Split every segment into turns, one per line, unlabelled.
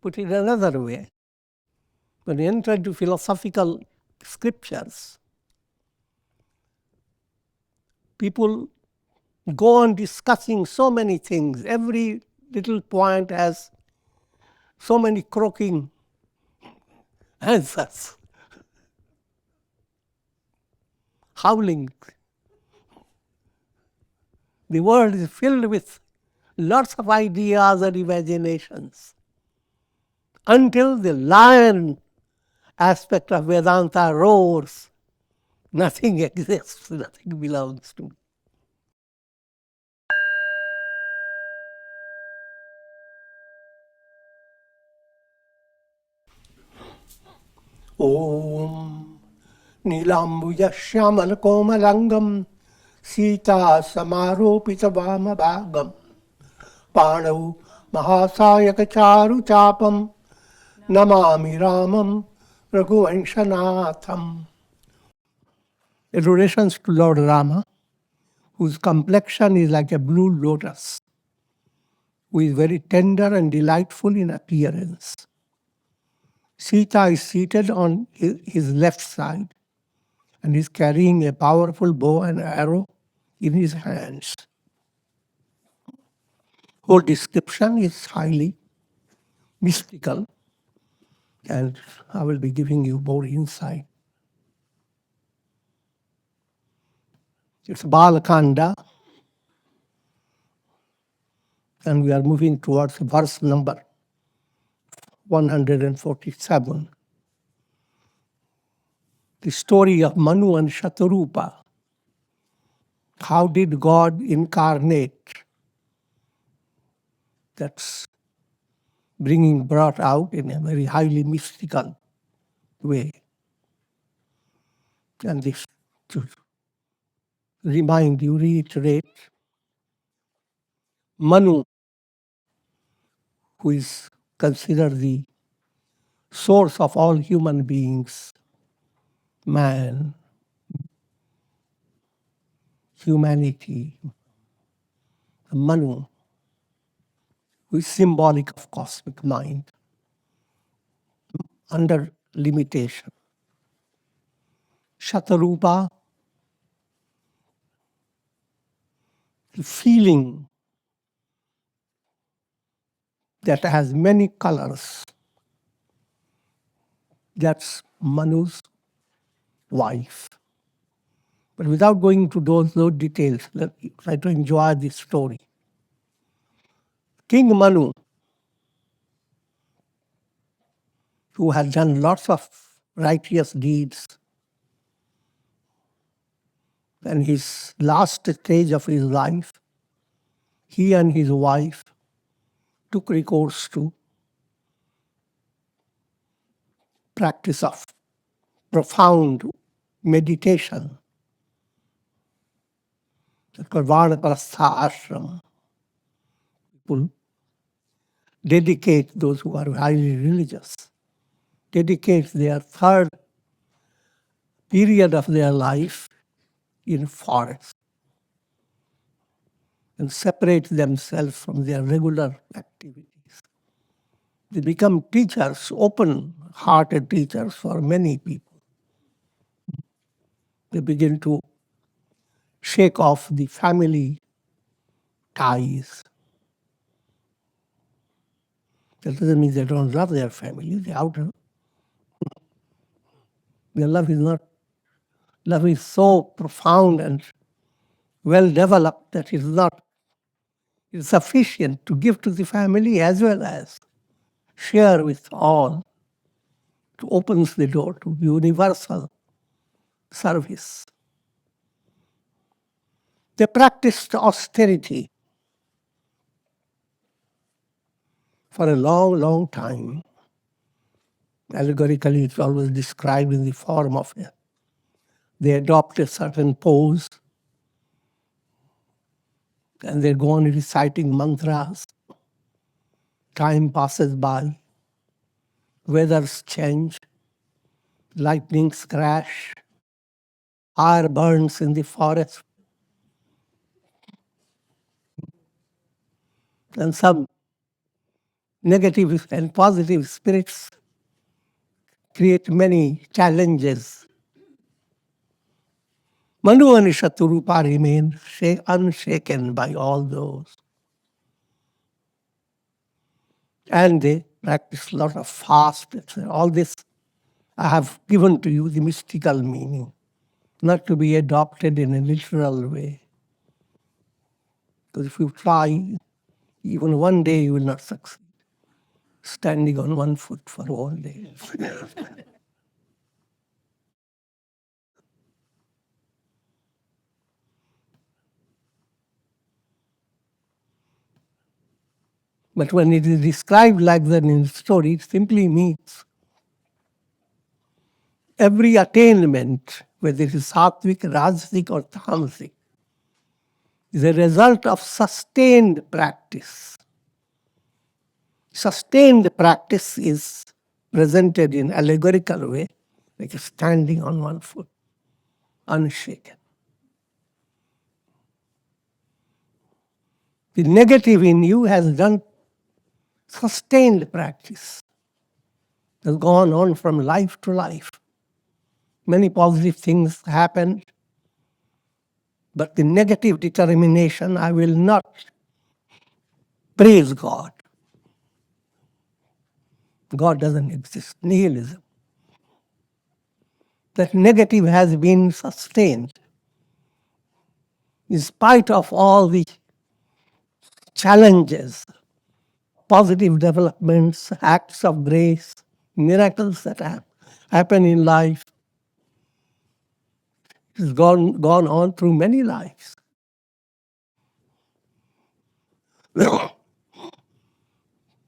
put it another way, when you enter into philosophical scriptures, people go on discussing so many things. Every little point has so many croaking answers, howling. The world is filled with lots of ideas and imaginations, until the lion aspect of Vedanta roars. Nothing exists, nothing belongs to me. Om Nilambuja Shyamal Komalangam Sita Samarupita Vāmabhāgam Pāṇau Mahāsāyaka Charu Chāpam Namāmi Rāmam Raghuvanshanatham. Adorations to Lord Rama, whose complexion is like a blue lotus, who is very tender and delightful in appearance. Sita is seated on his left side and is carrying a powerful bow and arrow in his hands. Whole description is highly mystical, and I will be giving you more insight. It's Bal Kanda, and we are moving towards verse number 147. The story of Manu and Śatarūpā. How did God incarnate? That's brought out in a very highly mystical way. And this to reiterate, Manu, who is considered the source of all human beings, man, humanity, Manu, who is symbolic of cosmic mind, under limitation. Śatarūpā, the feeling that has many colors. That's Manu's wife. But without going into those details, let me try to enjoy this story. King Manu, who had done lots of righteous deeds, and his last stage of his life, he and his wife took recourse to practice of profound meditation. That's called Vānaprastha ashram. People dedicate, those who are highly religious, dedicate their third period of their life in forest and separate themselves from their regular activities. They become teachers, open-hearted teachers for many people. They begin to shake off the family ties. That doesn't mean they don't love their family. Their love is so profound and well developed that it's sufficient to give to the family as well as share with all. It opens the door to universal service. They practiced austerity for a long, long time. Allegorically, it's always described in the form of it. They adopt a certain pose, and they go on reciting mantras. Time passes by, weathers change, lightnings crash, fire burns in the forest, and some negative and positive spirits create many challenges. Manu and Śatarūpā remain unshaken by all those. And they practice a lot of fast. All this I have given to you the mystical meaning, not to be adopted in a literal way. Because if you try, even one day you will not succeed. Standing on one foot for all days. But when it is described like that in the story, it simply means every attainment, whether it is sattvic, rajasic, or tamasic, is a result of sustained practice. Sustained practice is presented in allegorical way, like standing on one foot, unshaken. The negative in you has done sustained practice, has gone on from life to life. Many positive things happen, but the negative determination, I will not praise God. God doesn't exist. Nihilism. That negative has been sustained in spite of all the challenges, positive developments, acts of grace, miracles that happen in life. It's gone on through many lives.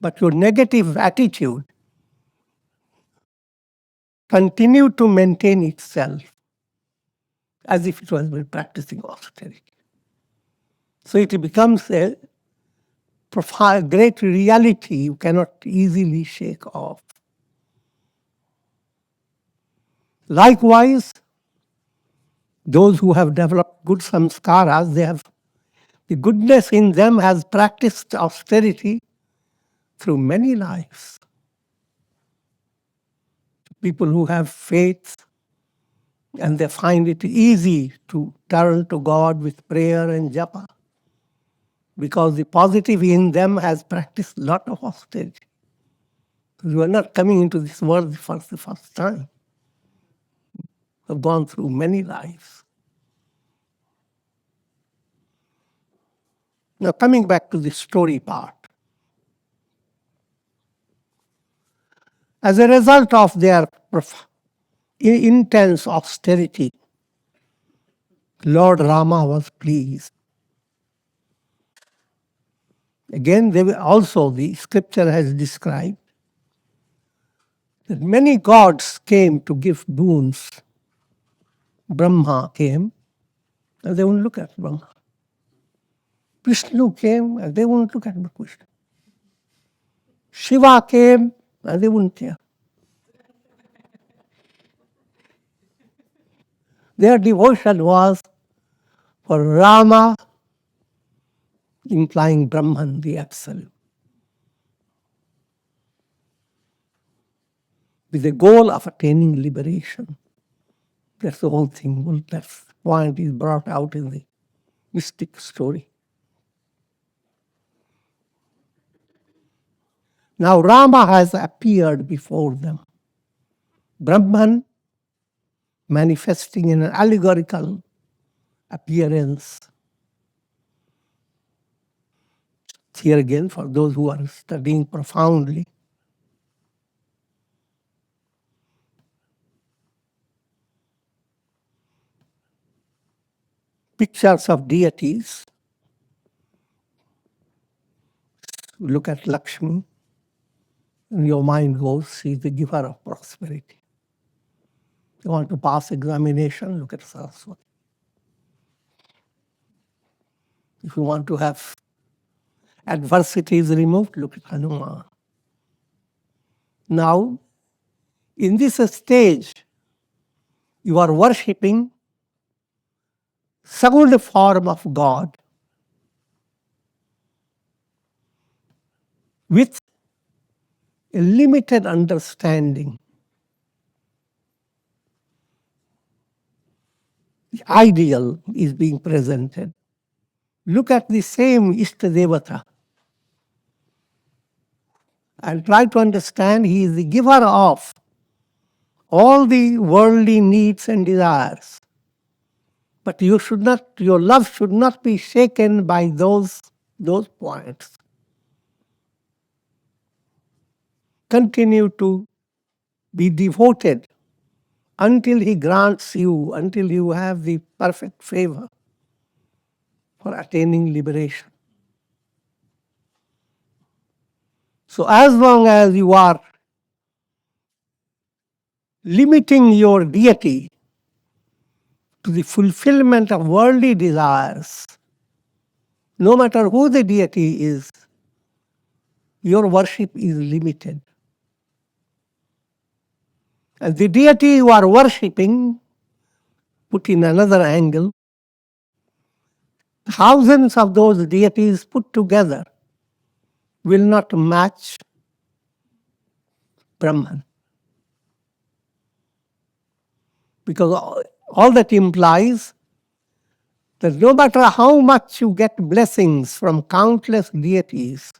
But your negative attitude continued to maintain itself as if it was practicing austerity. So it becomes a profound, great reality you cannot easily shake off. Likewise, those who have developed good samskaras, the goodness in them has practiced austerity through many lives. People who have faith and they find it easy to turn to God with prayer and japa because the positive in them has practiced a lot of austerity. You are not coming into this world for the first time. Have gone through many lives. Now coming back to the story part. As a result of their intense austerity, Lord Rama was pleased. Again, also the scripture has described that many gods came to give boons. Brahma came, and they wouldn't look at Brahma. Vishnu came, and they wouldn't look at Vishnu. Shiva came, and they wouldn't care. Their devotion was for Rama, implying Brahman, the Absolute, with the goal of attaining liberation. That's the whole thing. Well, that point is brought out in the mystic story. Now Rama has appeared before them. Brahman manifesting in an allegorical appearance. Here again, for those who are studying profoundly, pictures of deities. Look at Lakshmi, and your mind goes, she's the giver of prosperity. You want to pass examination, look at Saraswati. If you want to have adversities removed, look at Hanuman. Now, in this stage, you are worshipping second form of God with a limited understanding. The ideal is being presented. Look at the same Ishtadevata and try to understand he is the giver of all the worldly needs and desires. But you should not, your love should not be shaken by those points. Continue to be devoted until he grants you, until you have the perfect favor for attaining liberation. So as long as you are limiting your deity to the fulfillment of worldly desires, no matter who the deity is, your worship is limited. And the deity you are worshipping, put in another angle, thousands of those deities put together will not match Brahman. Because all that implies that no matter how much you get blessings from countless deities,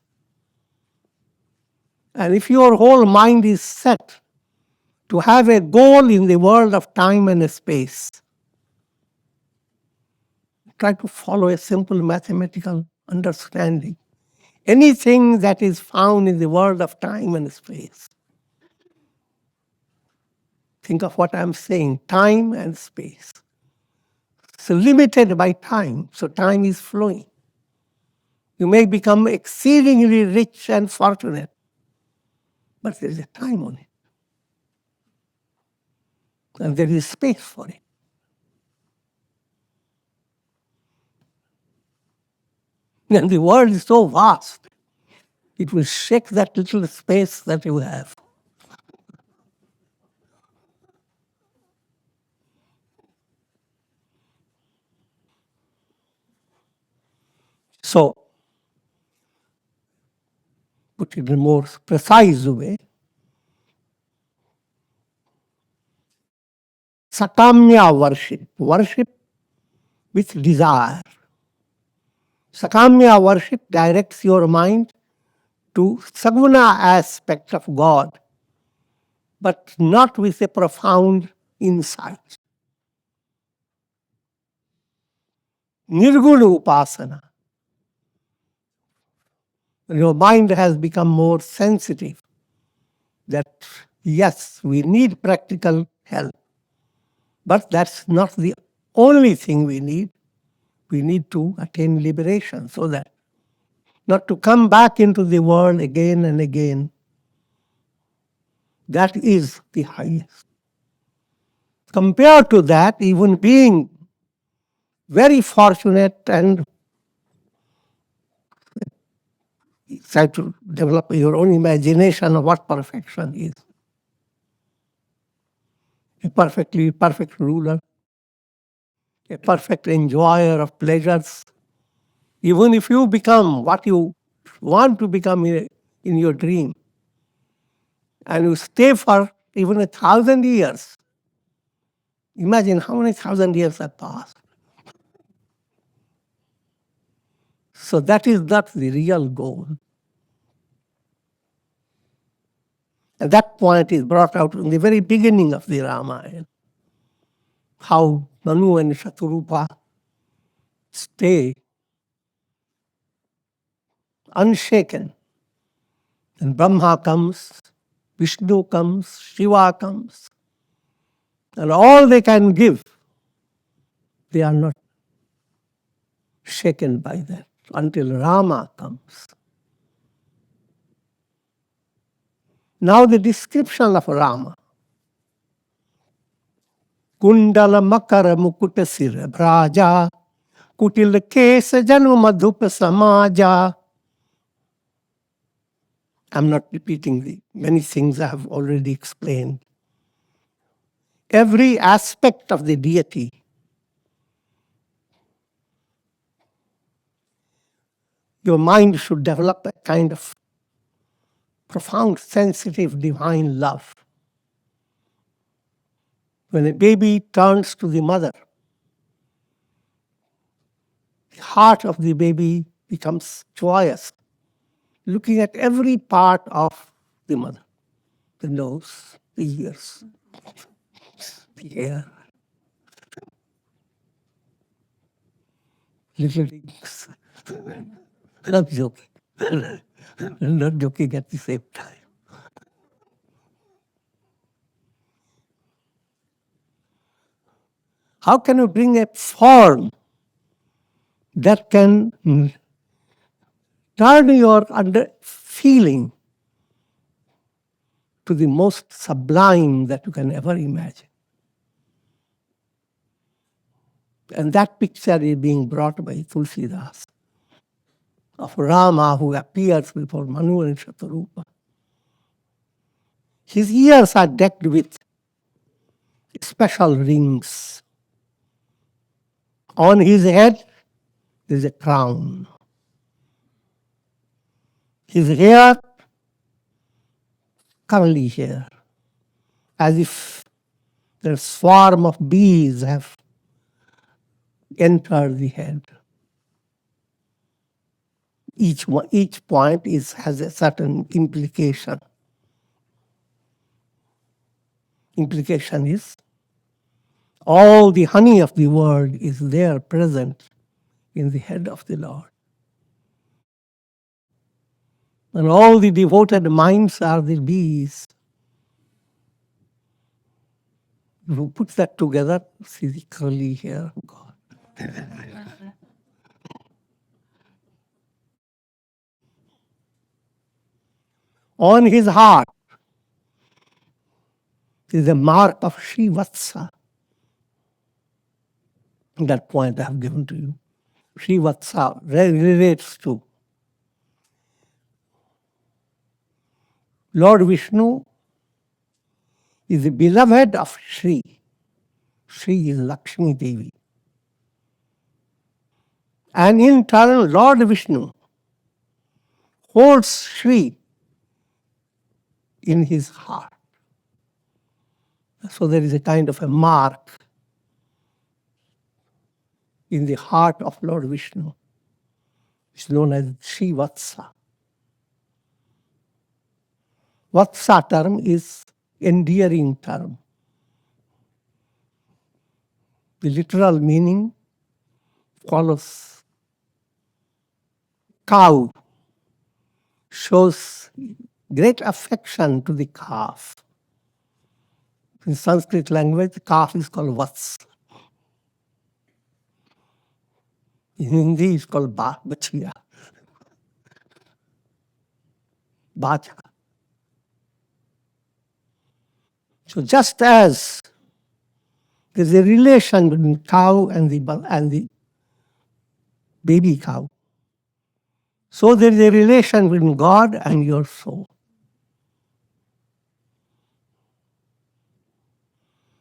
and if your whole mind is set to have a goal in the world of time and space, try to follow a simple mathematical understanding. Anything that is found in the world of time and space, think of what I'm saying, time and space. So limited by time, so time is flowing. You may become exceedingly rich and fortunate, but there is a time on it. And there is space for it. And the world is so vast, it will shake that little space that you have. So, put it in a more precise way, Sakāmya worship with desire. Sakāmya worship directs your mind to saguna aspect of God, but not with a profound insight. Nirguṇa Upāsanā. Your mind has become more sensitive that yes, we need practical help, but that's not the only thing we need. We need to attain liberation so that not to come back into the world again and again. That is the highest. Compared to that, even being very fortunate and try to develop your own imagination of what perfection is. A perfect ruler, a perfect enjoyer of pleasures. Even if you become what you want to become in your dream, and you stay for even 1,000 years, imagine how many 1,000 years have passed. So that is not the real goal. And that point is brought out in the very beginning of the Ramayana. How Manu and Śatarūpā stay unshaken. And Brahma comes, Vishnu comes, Shiva comes, and all they can give, they are not shaken by that until Rama comes. Now the description of Rama. Kundala makara mukuta sira bhraja, kutil kesa janu madhupa samaja. I'm not repeating the many things I have already explained. Every aspect of the deity your mind should develop a kind of profound, sensitive, divine love. When a baby turns to the mother, the heart of the baby becomes joyous, looking at every part of the mother. The nose, the ears, the hair, little things. I'm joking. I'm not joking at the same time. How can you bring a form that can turn your feeling to the most sublime that you can ever imagine? And that picture is being brought by Tulsi Das of Rama who appears before Manu and Śatarūpā. His ears are decked with special rings. On his head there is a crown. His hair, curly hair, as if the swarm of bees have entered the head. Each point has a certain implication. Implication is all the honey of the world is there present in the head of the Lord. And all the devoted minds are the bees. If you put that together, see the curly hair of God. On his heart is a mark of Śrīvatsa. That point I have given to you. Śrīvatsa relates to Lord Vishnu is the beloved of Sri. Sri is Lakshmi Devi. And in turn, Lord Vishnu holds Sri in his heart. So there is a kind of a mark in the heart of Lord Vishnu. It's known as Śrīvatsa. Vatsa term is endearing term. The literal meaning follows. Cow shows great affection to the calf. In Sanskrit language, the calf is called Vats. In Hindi, it's called Bachiya. Bacha. So just as there's a relation between cow and the baby cow, so there is a relation between God and your soul.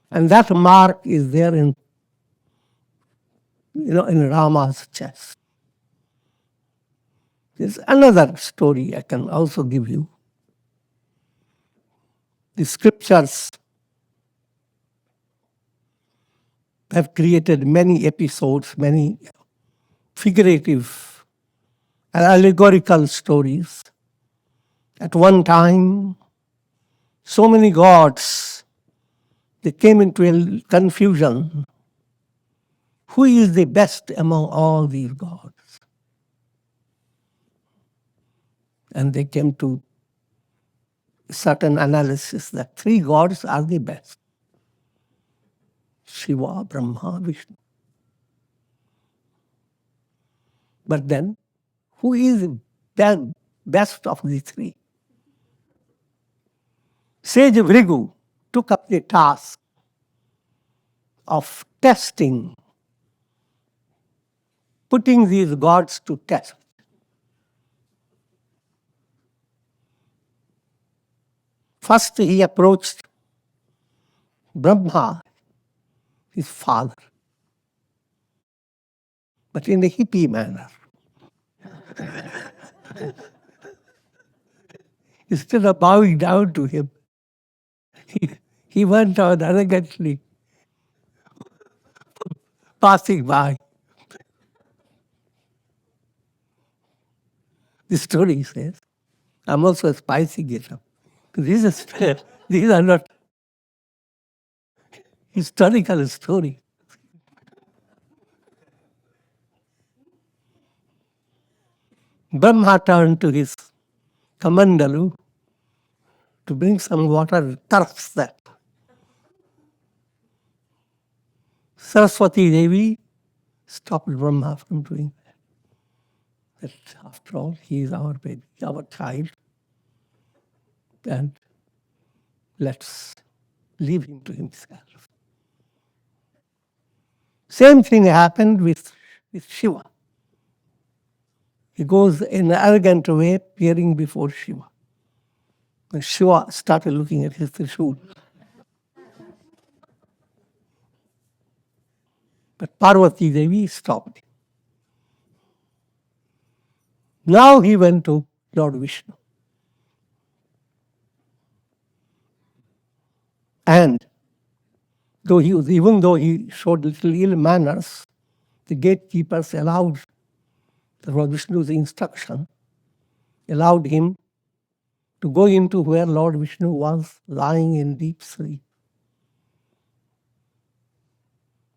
And that mark is there in Rama's chest. There's another story I can also give you. The scriptures have created many episodes, many figurative and allegorical stories. At one time, so many gods, they came into a confusion. Who is the best among all these gods? And they came to a certain analysis that three gods are the best. Shiva, Brahma, Vishnu. But then, who is the best of the three? Sage Bhṛgu took up the task of testing, putting these gods to test. First, he approached Brahma, his father, but in a hippie manner. Instead of bowing down to him, he went on arrogantly passing by. The story says, I'm also spicing it up. These are not historical stories. Brahma turned to his kamandalu to bring some water, thirsts that. Saraswati Devi stopped Brahma from doing that. That after all, he is our baby, our child, and let's leave him to himself. Same thing happened with Shiva. He goes in an arrogant way, appearing before Shiva. And Shiva started looking at his Trishul. But Parvati Devi stopped him. Now he went to Lord Vishnu. And even though he showed little ill manners, the gatekeepers allowed Lord Vishnu's instruction, allowed him to go into where Lord Vishnu was lying in deep sleep.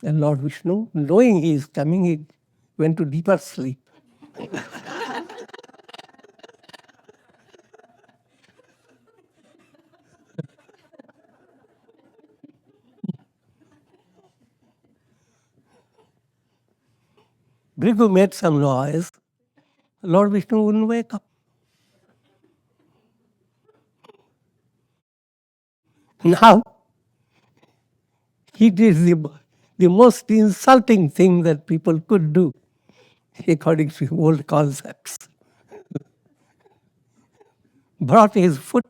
And Lord Vishnu, knowing he is coming, he went to deeper sleep. Bhṛgu made some noise. Lord Vishnu wouldn't wake up. Now, he did the most insulting thing that people could do, according to old concepts. Brought his foot,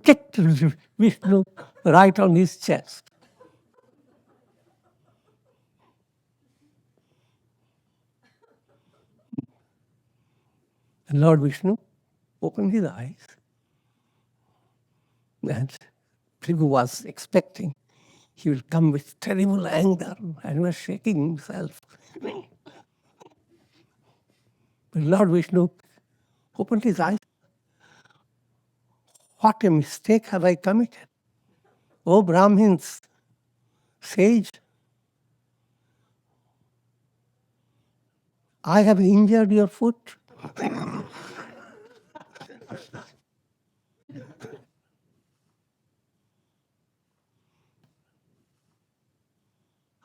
kicked Vishnu right on his chest. And Lord Vishnu opened his eyes, and Bhṛgu was expecting he will come with terrible anger and was shaking himself. But Lord Vishnu opened his eyes. What a mistake have I committed? O Brahmins, sage, I have injured your foot.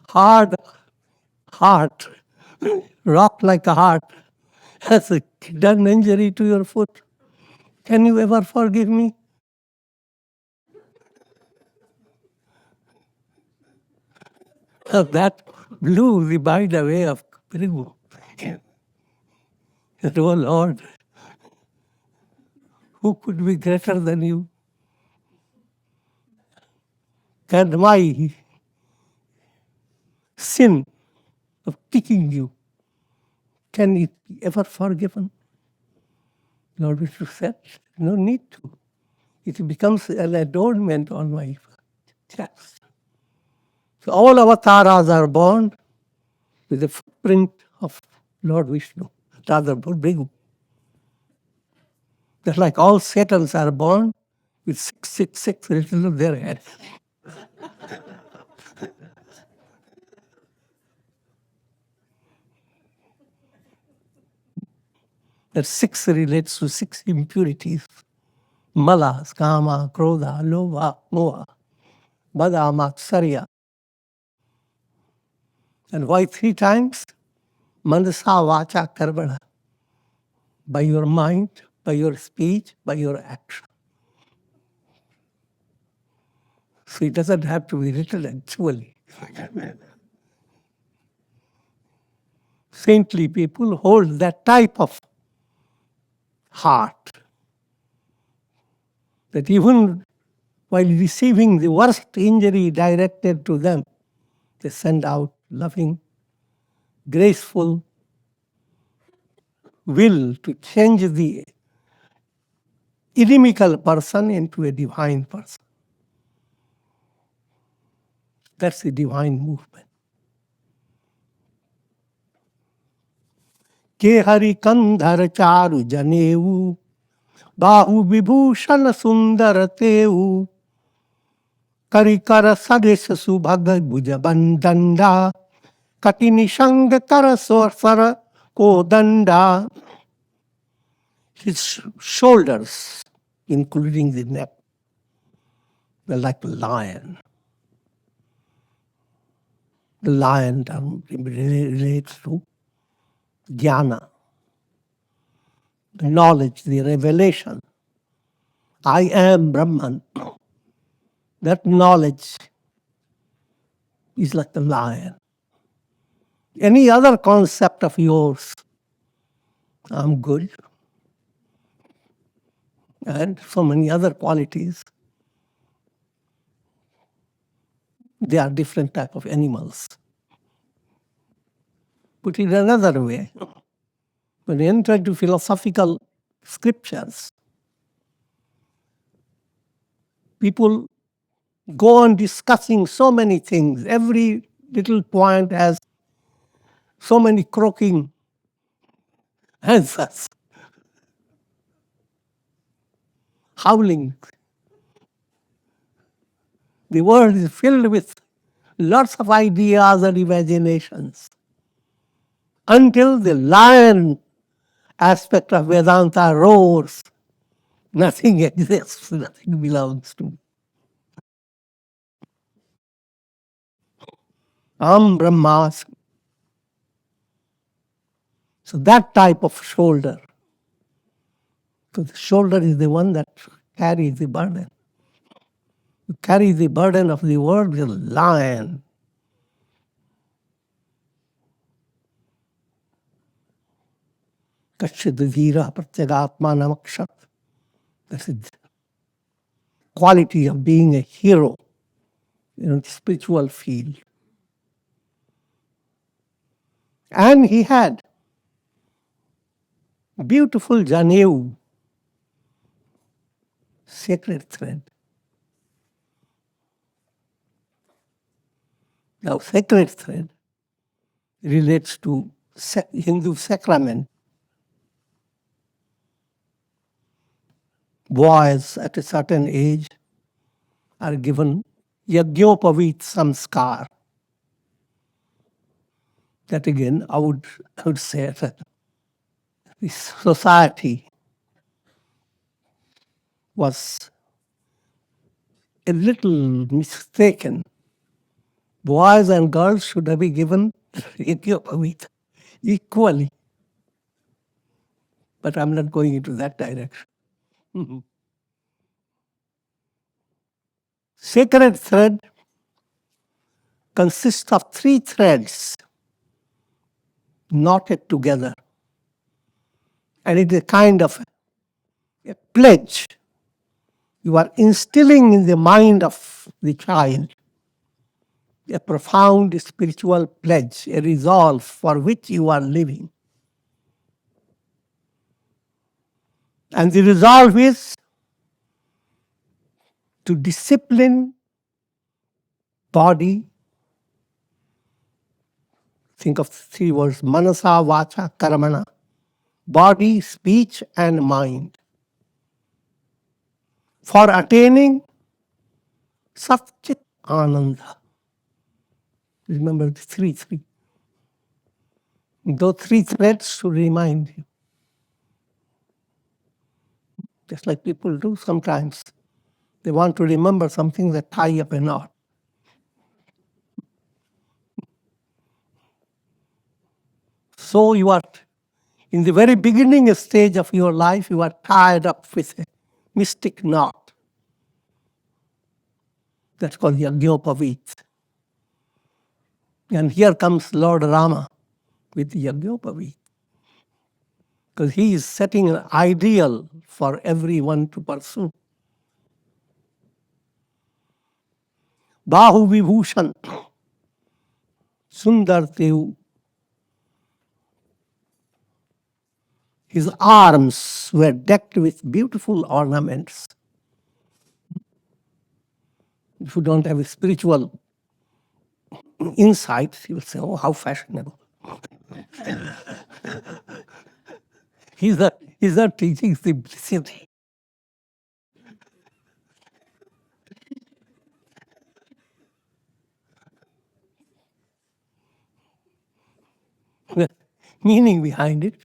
Hard heart, rock like a heart, has done injury to your foot. Can you ever forgive me? That blew the mind away of Bhṛgu. Said, oh Lord, who could be greater than you? Can my sin of kicking you, can it be ever forgiven? Lord Vishnu said, no need to. It becomes an adornment on my chest. So all avatars are born with the footprint of Lord Vishnu, rather Bhṛgu. Just like all Satans are born with 666 written on their head. That 6 relates to 6 impurities. Mala, Sakāmya, Krodha, Lobha, Moha, Bhada, Matsarya. And why 3 times? Manasa, Vacha, Karmana. By your mind, by your speech, by your action. So it doesn't have to be written actually. Saintly people hold that type of heart, that even while receiving the worst injury directed to them, they send out loving, graceful will to change the inimical person into a divine person. That's the divine movement. Ke hari kandhar charu janevu, bahu vibhushan sundar tevu, karikara sadesha subhaga bhuja bandanda, katini shanga kara sorsara kodanda. His shoulders, including the neck, were like a lion. The lion relates to jnana, the knowledge, the revelation. I am Brahman. That knowledge is like the lion. Any other concept of yours, I'm good, and so many other qualities, they are different type of animals. Put it another way, when you enter into philosophical scriptures, people go on discussing so many things. Every little point has so many croaking answers, howling. The world is filled with lots of ideas and imaginations until the lion aspect of Vedanta roars. Nothing exists, nothing belongs to me. Am Brahmasmi. So that type of shoulder. So the shoulder is the one that carries the burden. You carry the burden of the world with a lion. Kashidadhira pratyagatma namakshat. That's the quality of being a hero in the spiritual field. And he had beautiful janevu, sacred thread. Now, sacred thread relates to Hindu sacrament. Boys at a certain age are given yagyopavit samskar. That again, I would say that this society was a little mistaken. Boys and girls should have been given yagyopavit equally. But I'm not going into that direction. Sacred thread consists of 3 threads knotted together. And it is a kind of a pledge. You are instilling in the mind of the child a profound spiritual pledge, a resolve for which you are living. And the resolve is to discipline body. Think of 3 words, manasa, vacha, karamana. Body, speech, and mind. For attaining Satchit Ananda. Remember the 3. Those 3 threads to remind you. Just like people do sometimes. They want to remember something, that tie up a knot. So you are, in the very beginning stage of your life, you are tied up with a mystic knot. That's called Yagyopavit. And here comes Lord Rama with Yagyopavit. Because he is setting an ideal for everyone to pursue. Bahu Vibhushan, Sundar Tevu. His arms were decked with beautiful ornaments. If you don't have a spiritual insight, you will say, oh, how fashionable. He's not teaching simplicity. The meaning behind it,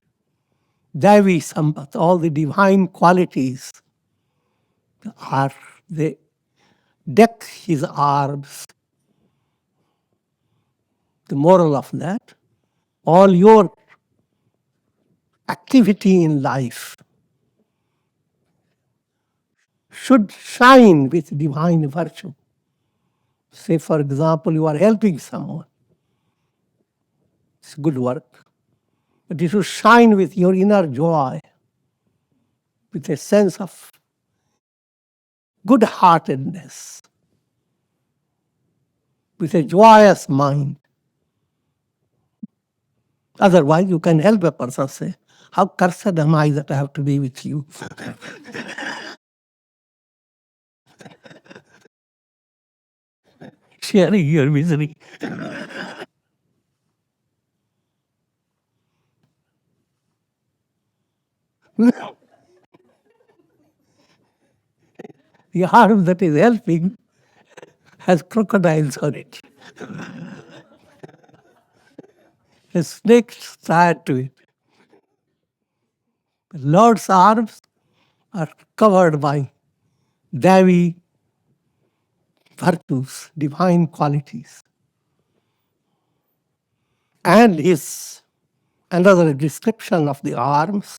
Davi Sampat, all the divine qualities are, they deck his arms. The moral of that, all your activity in life should shine with divine virtue. Say, for example, you are helping someone. It's good work. But you should shine with your inner joy, with a sense of good-heartedness, with a joyous mind. Otherwise, you can help a person say, how cursed am I that I have to be with you? Sharing your misery. The arm that is helping has crocodiles on it. A snake tied to it. The Lord's arms are covered by Devi virtues, divine qualities. And his another description of the arms,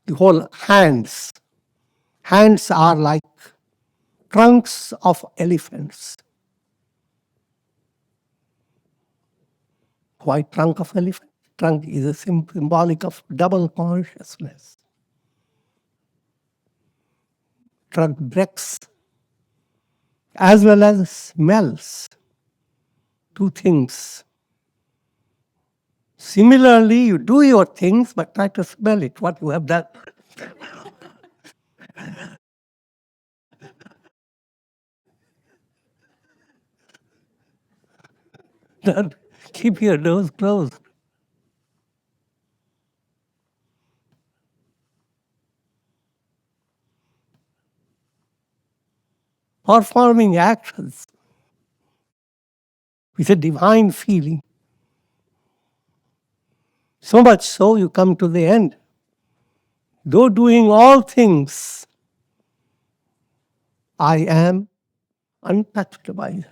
the whole hands. Hands are like trunks of elephants. Why trunk of elephant? Trunk is a symbolic of double consciousness. Trunk breaks as well as smells. Two things. Similarly, you do your things, but try to smell it, what you have done. Don't keep your nose closed. Performing actions with a divine feeling. So much so, you come to the end. Though doing all things, I am untouched by them.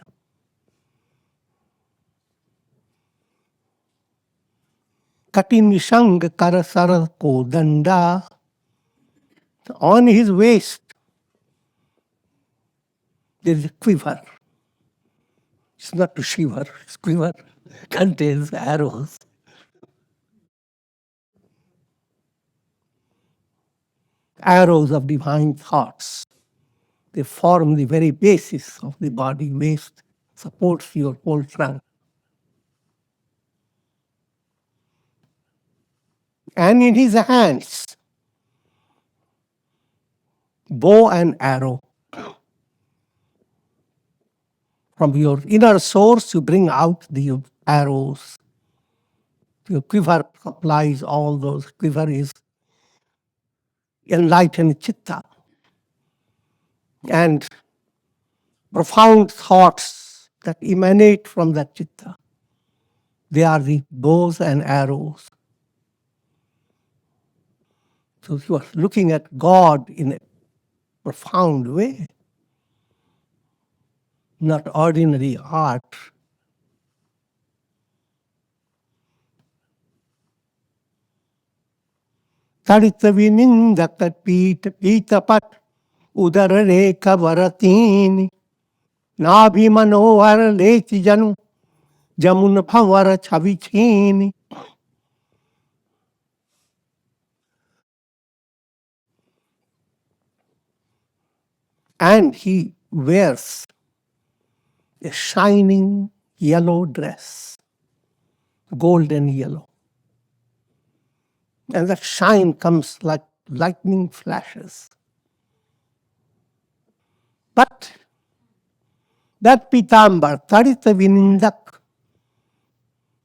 Katin Shang Karasara Kodanda, on his waist there is a quiver. It's not to shiver, it's quiver, contains arrows. Arrows of divine thoughts. They form the very basis of the body. Waist supports your whole trunk. And in his hands, bow and arrow. From your inner source, you bring out the arrows. Your quiver supplies all those. Quiver is enlightened chitta. And profound thoughts that emanate from that chitta. They are the bows and arrows. So you are looking at God in a profound way, not ordinary art. Tarita vinindakat pita pat udara reka varatini nabhi manohar leti janu jamun bhavara chavichini. And he wears a shining yellow dress, golden yellow. And that shine comes like lightning flashes. But that pitambar, tarita vinindak,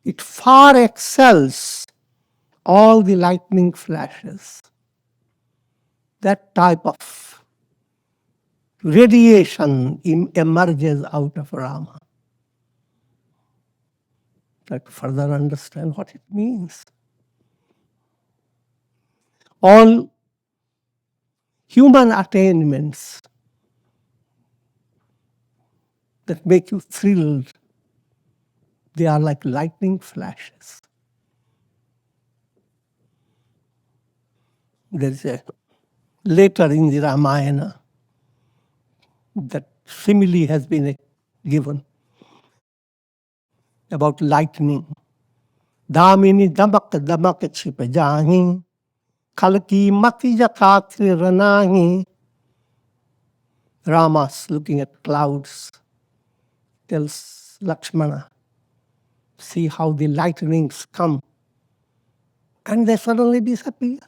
it far excels all the lightning flashes. That type of radiation emerges out of Rama. Try to further understand what it means. All human attainments that make you thrilled, they are like lightning flashes. There is a later in the Ramayana that simile has been given about lightning. Dhamini damak damak chipajahi, kalki mati jakatri ranahi. Rama's looking at clouds, tells Lakshmana, see how the lightnings come, and they suddenly disappear.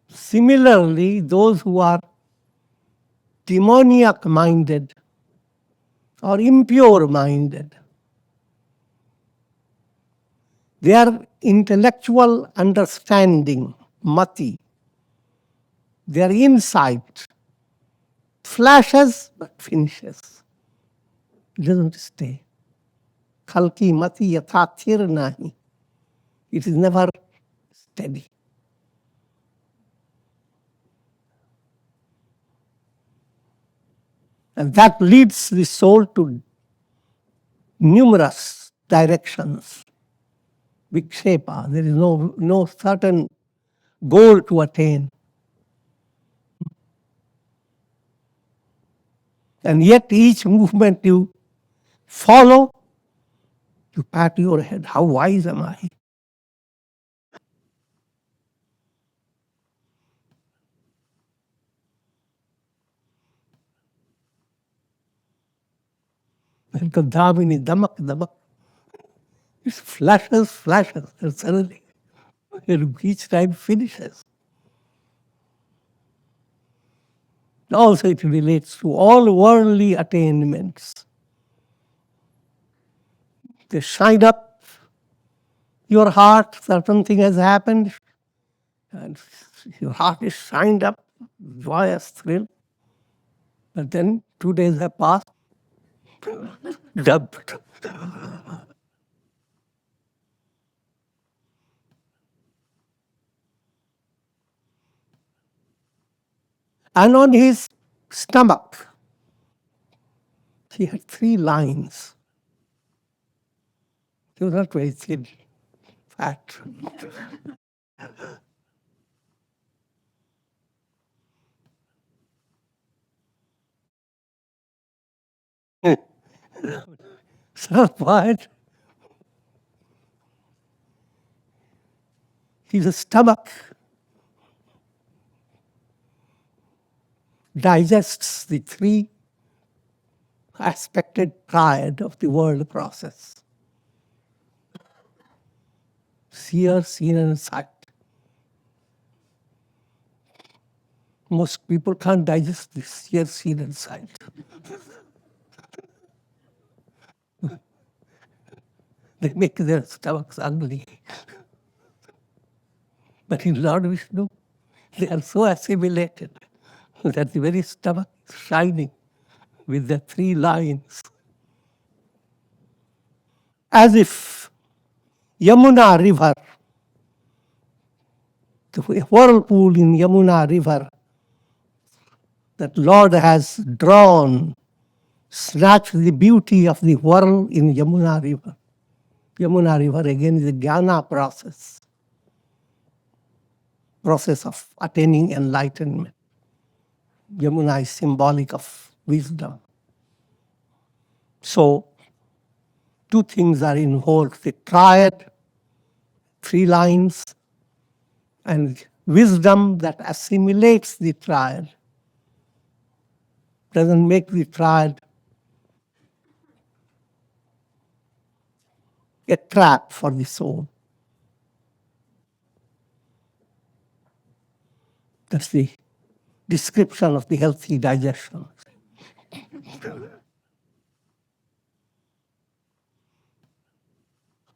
Similarly, those who are demoniac-minded or impure-minded, their intellectual understanding, mati, their insight, flashes but finishes. It doesn't stay. Kalki mati yathathir nahi. It is never steady. And that leads the soul to numerous directions. Vikshepa. There is no certain goal to attain. And yet each movement you follow, you pat your head. How wise am I? And Gadhavini, damak, damak. It flashes, and suddenly each time finishes. Also it relates to all worldly attainments. They shine up your heart, certain thing has happened, and your heart is shined up, joyous thrill. But then 2 days have passed, dumped. And on his stomach, he had 3 lines. He was not very thin, fat. So what? His stomach digests the 3 aspected triad of the world process. Seer, seen, and sight. Most people can't digest this seer, seen, and sight. They make their stomachs ugly. But in Lord Vishnu, they are so assimilated that the very stomach is shining with the 3 lines. As if Yamuna river, the whirlpool in Yamuna river, that Lord has drawn, snatched the beauty of the whirl in Yamuna river. Yamuna river again is a jnana process of attaining enlightenment. Yamuna is symbolic of wisdom. So, 2 things are involved, the triad, 3 lines, and wisdom that assimilates the triad, doesn't make the triad a trap for the soul. That's the description of the healthy digestion.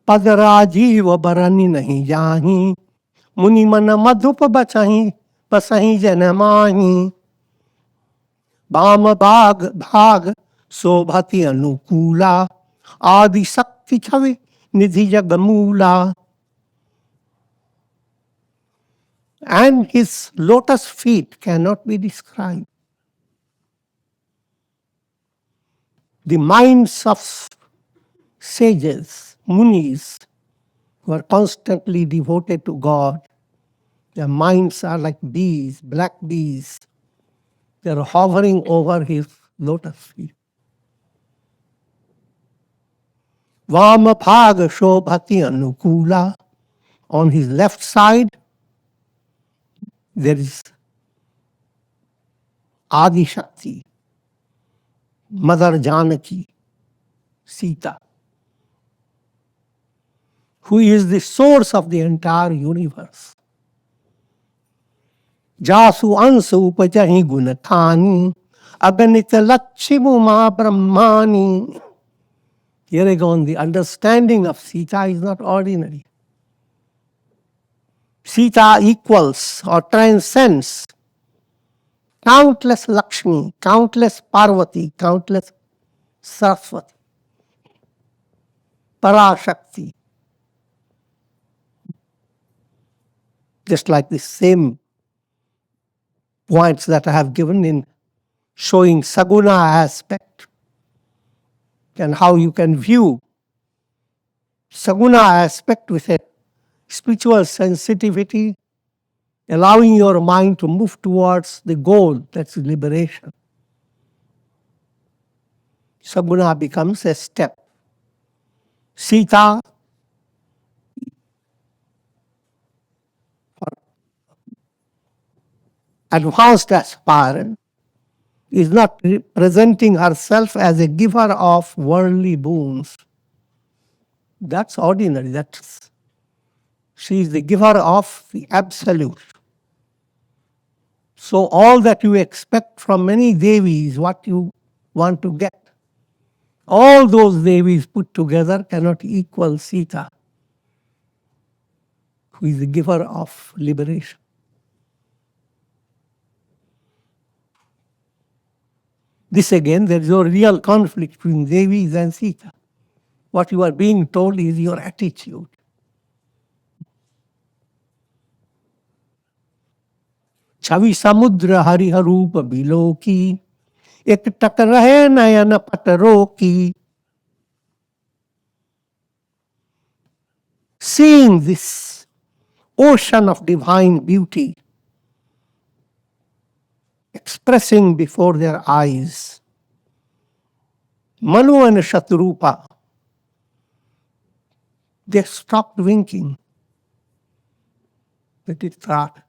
पदराजीव बरनि नहीं जाही, मुनि मन मधुप बचही, बसही जन माही। वाम भाग भाग शोभति अनुकूला, आदि शक्ति छवि निधि जग मूला। And his lotus feet cannot be described. The minds of sages, munis, who are constantly devoted to God, their minds are like bees, black bees. They are hovering over his lotus feet. Vama bhaga shobhati anukula. On his left side, there is Adi Shakti, Mother Janaki, Sita, who is the source of the entire universe. Jasu ansu upajahi gunathani, aganita lachimuma brahmani. Here again, the understanding of Sita is not ordinary. Sita equals or transcends countless Lakshmi, countless Parvati, countless Saraswati, Parashakti. Just like the same points that I have given in showing Saguna aspect and how you can view Saguna aspect with a spiritual sensitivity, allowing your mind to move towards the goal, that's liberation. Saguna becomes a step. Sita, advanced aspirant, is not presenting herself as a giver of worldly boons. That's ordinary. She is the giver of the absolute. So all that you expect from many Devis, what you want to get, all those Devis put together cannot equal Sita, who is the giver of liberation. This again, there is no real conflict between Devis and Sita. What you are being told is your attitude. छवि समुद्र हरिहरूप बिलोकी, एक टक रहे नयन पटरो की. Seeing this ocean of divine beauty expressing before their eyes, Manu and Śatarūpā, they stopped winking. Let it start.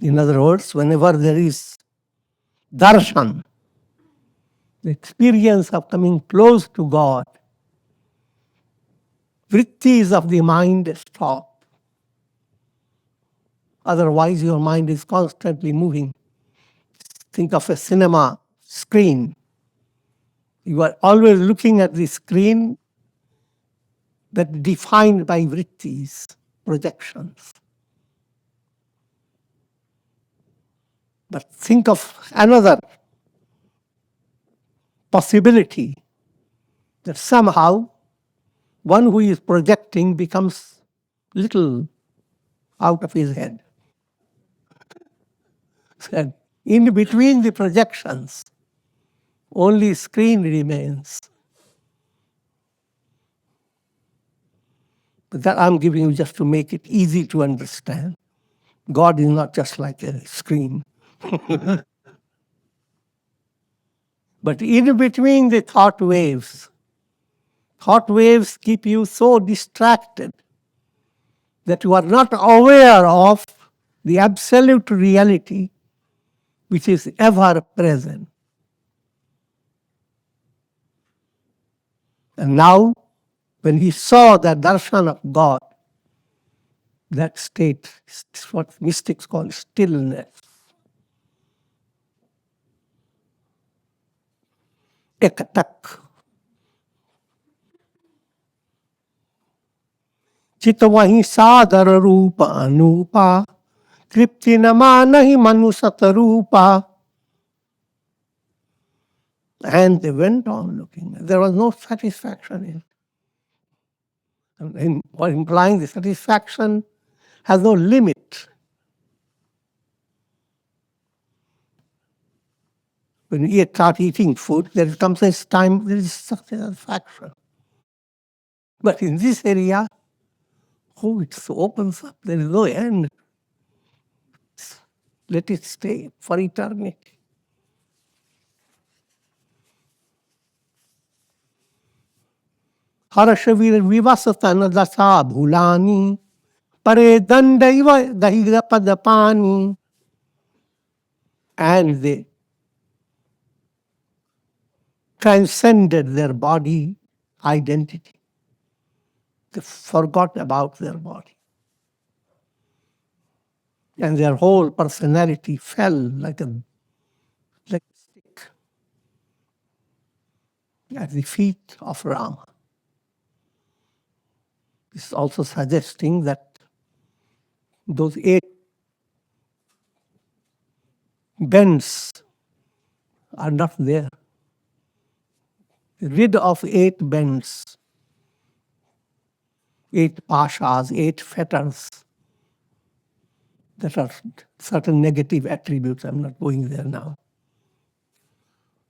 In other words, whenever there is darshan, the experience of coming close to God, vrittis of the mind stop. Otherwise, your mind is constantly moving. Think of a cinema screen. You are always looking at the screen that defined by vrittis, projections. But think of another possibility that somehow one who is projecting becomes little out of his head. And in between the projections, only screen remains. But that I'm giving you just to make it easy to understand. God is not just like a screen. But in between the thought waves keep you so distracted that you are not aware of the absolute reality which is ever present. And now, when he saw the darshan of God, That state is what mystics call stillness. Ekatak. Chitavahi sadara rupa anupa. Kripti namanahi Manu Śatarūpā. And they went on looking. There was no satisfaction in it. Or implying the satisfaction has no limit. When you start eating food, there comes a time there is satisfaction. But in this area, it opens up. There is no end. Let it stay for eternity. Harashavir vivasatana dasa bhulani. Pare dandaiva dahiga padapani. And they transcended their body identity. They forgot about their body. And their whole personality fell like a stick at the feet of Rama. This is also suggesting that those 8 bends are not there. Rid of 8 bends, 8 pashas, 8 fetters that are certain negative attributes. I'm not going there now.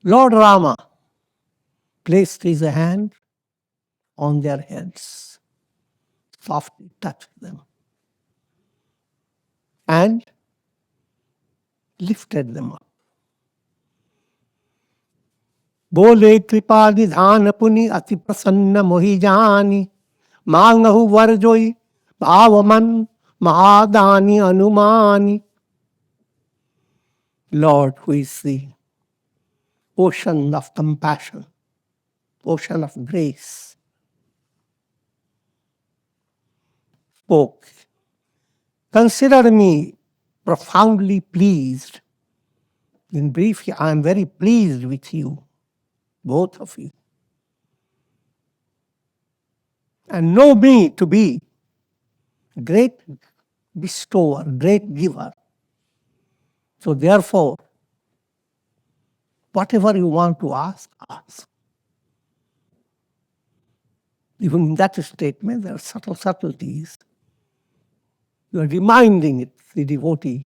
Lord Rama placed his hand on their heads, softly touched them, and lifted them up. Bole kripa nidhana puni ati prasanna mohi jani mangahu varjoi bhavaman mahadani anumani. Lord, who is the ocean of compassion, ocean of grace, spoke. Consider me profoundly pleased. In brief, I am very pleased with you, both of you. And know me to be great bestower, great giver. So therefore, whatever you want to ask, ask. Even in that statement, there are subtleties. You are reminding the devotee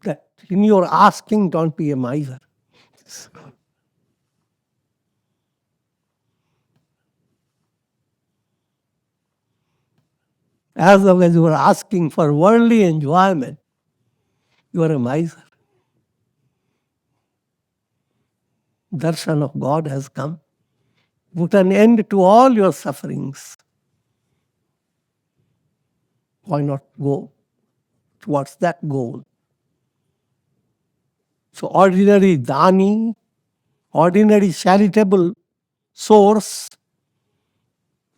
that in your asking, don't be a miser. As long as you are asking for worldly enjoyment, you are a miser. Darshan of God has come. Put an end to all your sufferings. Why not go towards that goal? So ordinary dani, ordinary charitable source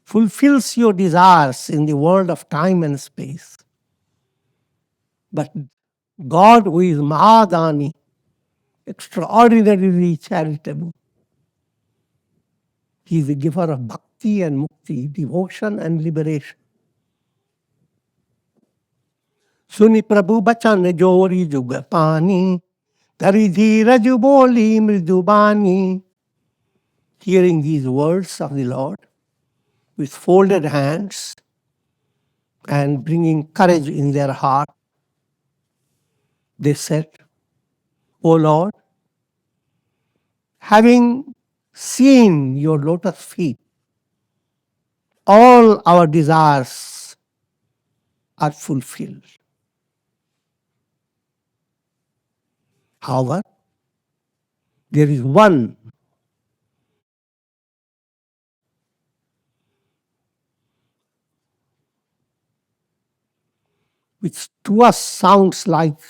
fulfills your desires in the world of time and space. But God, who is Mahadani, extraordinarily charitable, He is the giver of bhakti and mukti, devotion and liberation. Suni Prabhu bachan jori jugapani, tari dhiraj boli mridubani. Hearing these words of the Lord with folded hands and bringing courage in their heart, they said, O Lord, having seen your lotus feet, all our desires are fulfilled. However, there is one which to us sounds like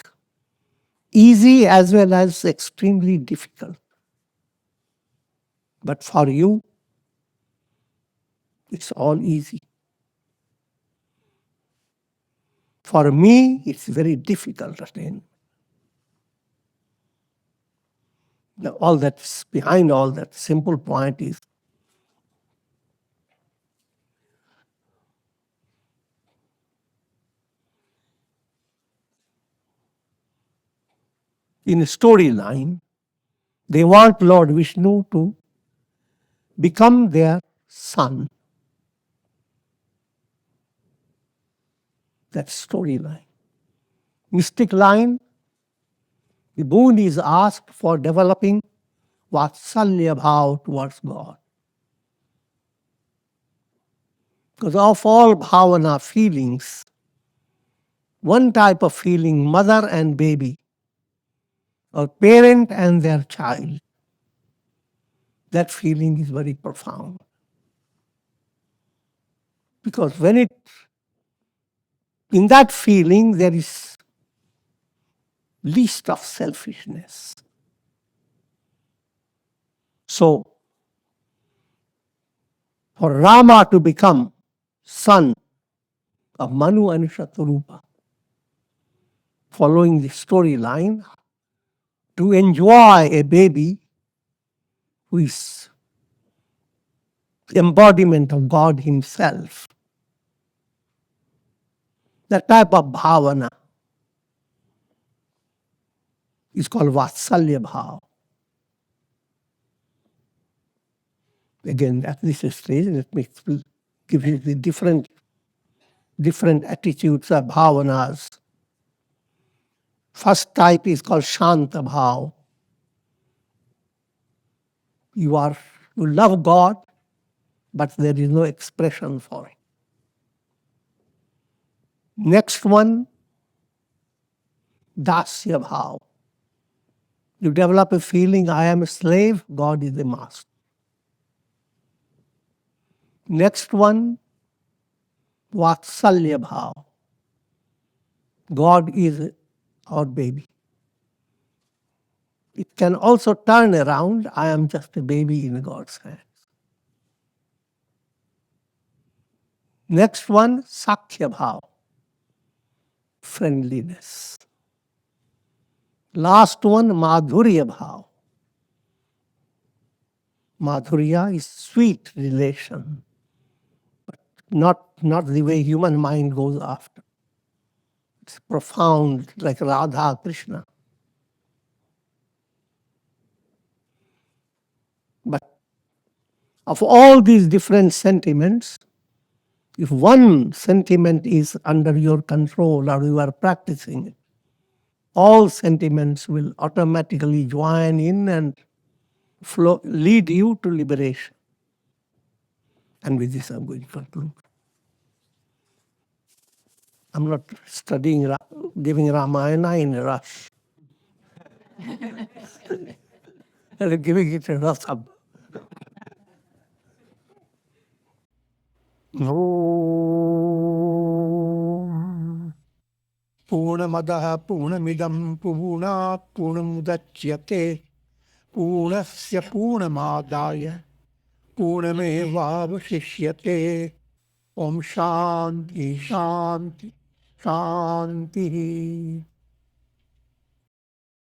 easy as well as extremely difficult. But for you, it's all easy. For me, it's very difficult attainment. All that's behind all that simple point is in a storyline, they want Lord Vishnu to become their son. That's storyline. Mystic line, the boon is asked for developing Vātsalya Bhāva towards God. Because of all bhavana feelings, one type of feeling, mother and baby, or parent and their child, that feeling is very profound. Because in that feeling, there is least of selfishness. So, for Rama to become son of Manu and Śatarūpā, following the storyline, to enjoy a baby who is the embodiment of God Himself, that type of bhavana is called Vātsalya Bhāva. Again, at this stage, let me give you the different attitudes of bhavanas. First type is called Shanta Bhāva. You love God, but there is no expression for it. Next one, Dasya Bhāva. You develop a feeling, I am a slave, God is the master. Next one, Vātsalya Bhāva. God is our baby. It can also turn around, I am just a baby in God's hands. Next one, Sakhya Bhāva. Friendliness. Last one, Madhurya Bhāva. Madhurya is sweet relation, but not the way human mind goes after. It's profound, like Radha Krishna. But of all these different sentiments, if one sentiment is under your control or you are practicing it, all sentiments will automatically join in and lead you to liberation. And with this, I'm going to conclude. I'm not giving Ramayana in a rush. I'm giving it a rasam. Om Purnamadaha Purnamidam Purnat Purnamudachyate Purnasya Purnamadaya Purnamevavashishyate Om Shanti Shanti Shanti.